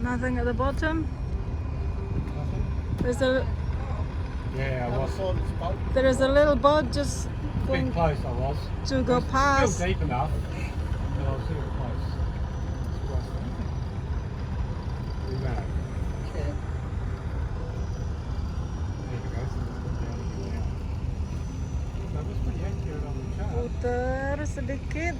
Nothing at the bottom. There's a Yeah, I was. there is a little boat just A going bit close I was. to go It's past. still deep enough, but I was super close. We ran. Okay. There we go. So we're down here now. That was pretty accurate on the chart. Putar sedikit.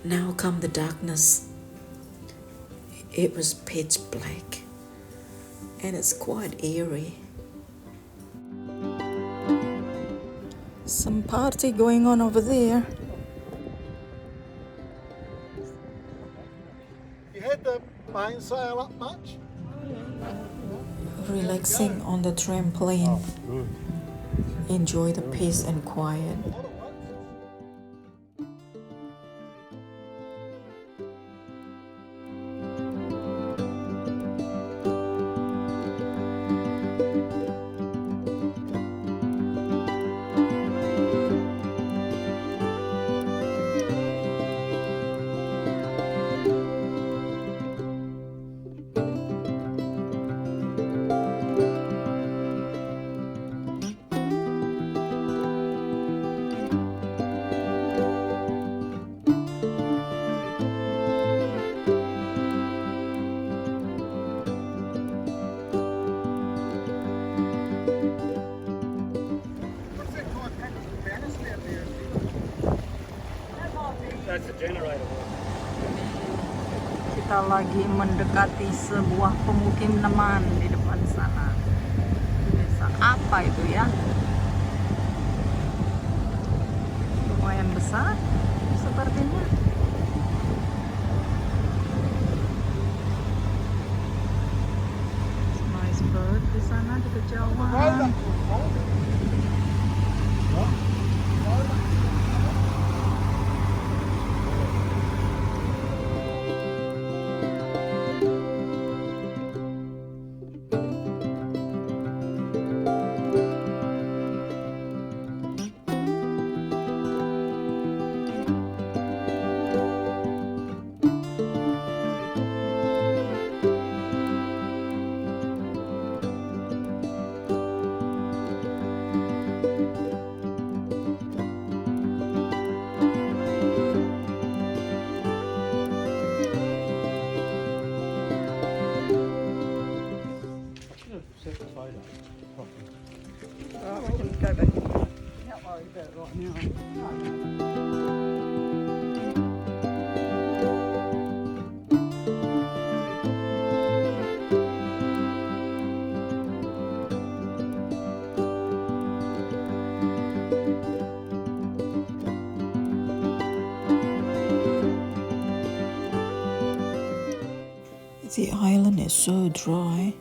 Now come the darkness. It was pitch black and it's quite eerie. Some party going on over there. You had the mainsail up much? Relaxing on the trampoline. Good. Enjoy the peace and quiet. A lot of ones. What's that called? Banister out there? That's a generator. Kita lagi mendekati sebuah pemukiman di depan sana. Desa apa itu ya? Lumayan besar sepertinya. Nice bird di sana di kejauhan. Set the photo properly. Right, we can go back. Not worry about it right now. The island is so dry.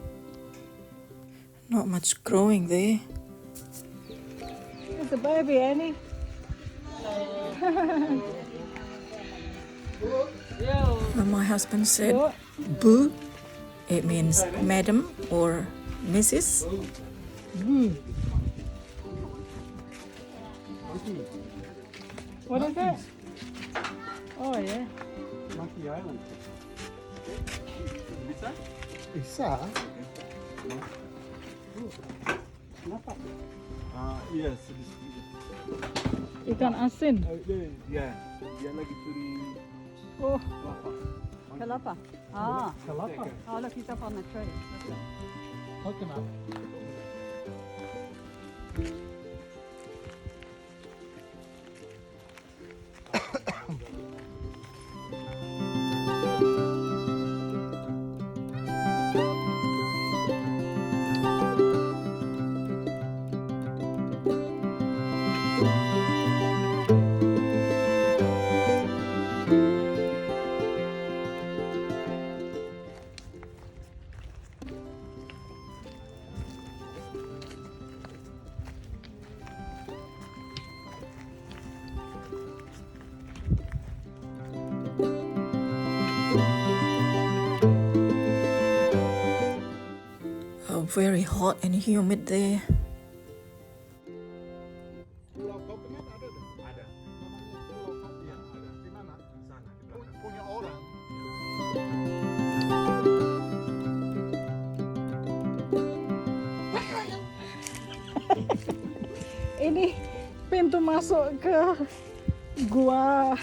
Not much growing there. There's a baby, Annie. When my husband said boo, it means madam or Mrs. What is that? Oh yeah. Monkey Island. Bisa? Kenapa? Yes, Ikan asin. ya, dia lagi curi Oh, kelapa. kelapa. Ah, Kelapa. oh look, he's up on the tree. Coconut. very hot and humid there. Pulau Kokonat ada deh. Ada. Namanya Pulau Kokonat. Iya, ada. Di mana? Di sana, di belakang. Punya orang. Ini pintu masuk ke gua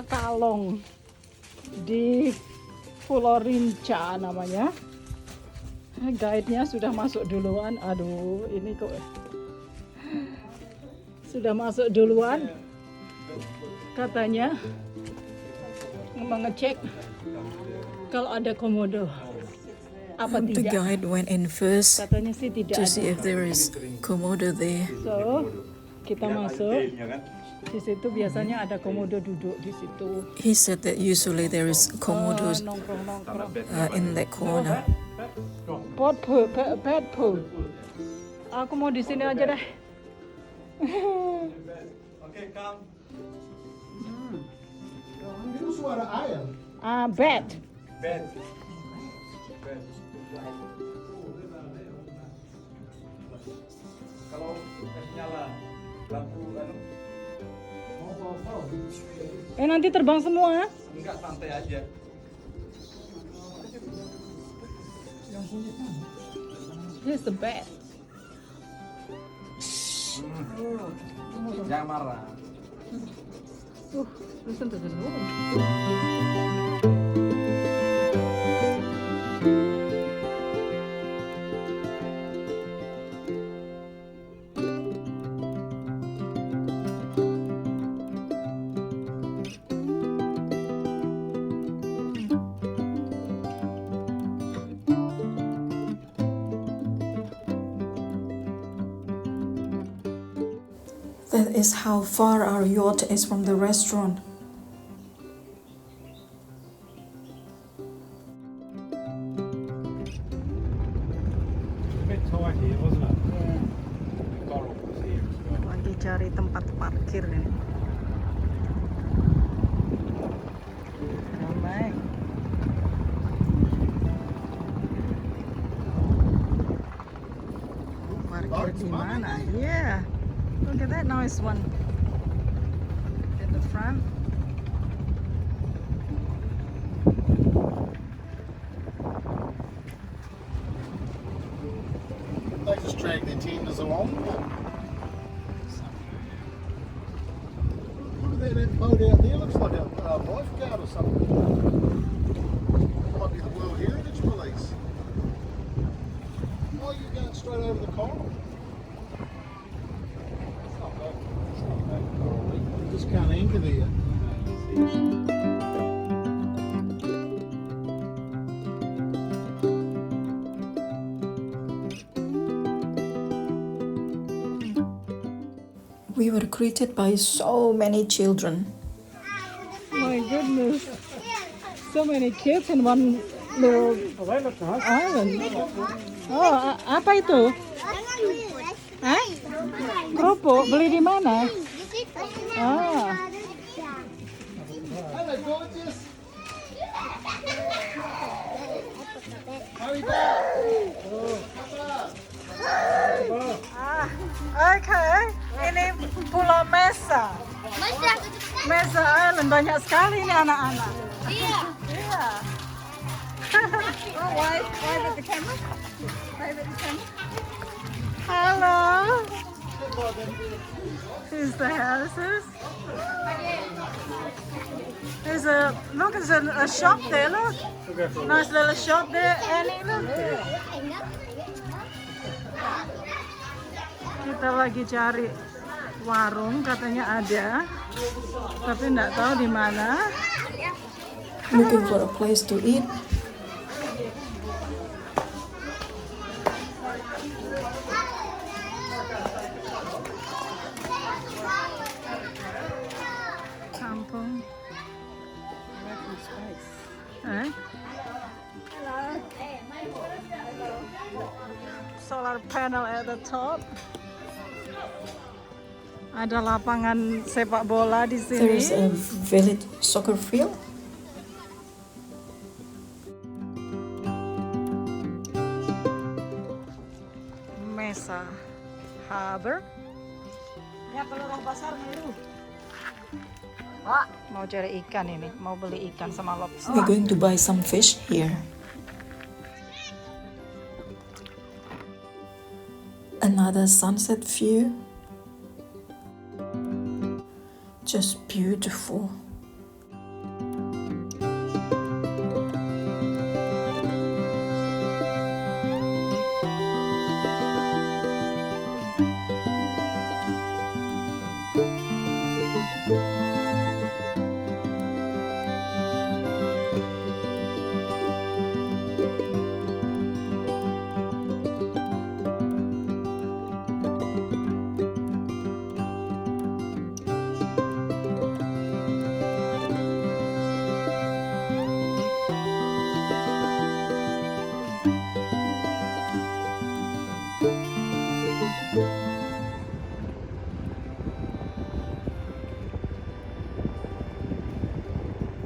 Kalong di Pulau Rinca namanya. Guide-nya sudah masuk duluan. Aduh, ini kok sudah masuk duluan. Katanya mengecek kalau ada komodo. Apa The tidak? guide went in first Katanya sih tidak to ada. see if there is komodo there. So, kita masuk. Detailnya kan. Di situ biasanya ada komodo duduk di situ. He said that usually there is komodos Nongkrong. in that corner. Pet pool. Aku mau di sini aja deh. Oke, come. Itu suara air. Bed. Bed. Kalau kasih nyala lampu Nanti terbang semua. enggak, santai aja. Here's the bed. Jangan marah. Listen to the noise. That is how far our yacht is from the restaurant. A bit tight here, wasn't it? The coral was here as well. Lagi cari tempat parkir ini. Ramai. Parkir di mana? Yeah. Look at that nice one. In the front. They just drag their tenders along. Look at that boat out there. Looks like a lifeguard or something. Might be the World Heritage Police. Oh, you're going straight over the coral. It's not bad. It's not bad coral reef. You just can't anchor there. We were greeted by so many children. My goodness. So many kids in one little island. Oh, apa itu? Hah? Kerupuk? Beli di mana? Ah. Hello, gorgeous. Hurry back. Okay. Ini Pulau Mesa. Mesa Island, banyak sekali ini anak-anak. Iya. Oh, wave at the camera. Wave at the camera. Hello. Here's the houses. There's a shop there, look. Nice little shop there, Annie, look. Kita lagi cari warung, katanya ada, tapi nggak tahu di mana. Looking for a place to eat. Kampung. Solar panel at the top. Ada lapangan sepak bola di There's sini. a village soccer field. Harbor. Ya kalau orang pasar meru. Mau cari ikan ini, mau beli ikan sama lobster. We're going to buy some fish here. Another sunset view. Just beautiful.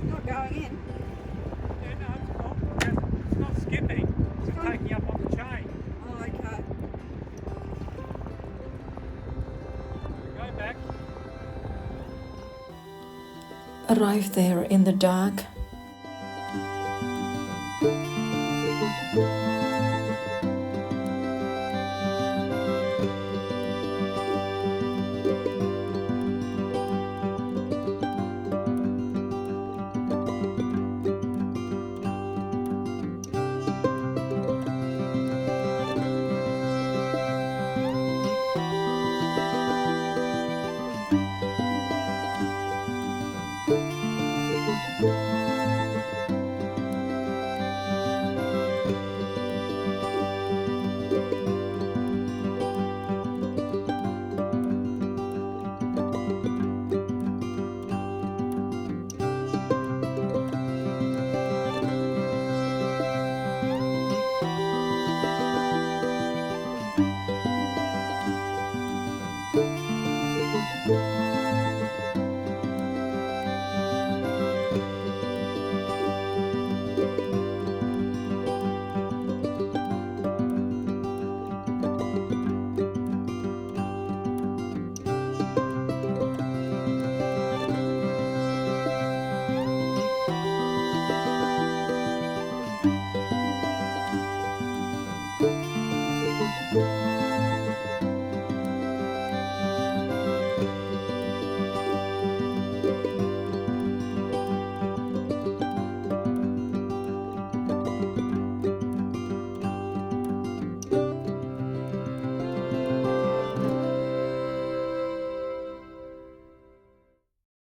Not going in. Yeah, no, it's not skipping. It's taking you up on the chain. Oh, okay. Go back. Arrived there in the dark.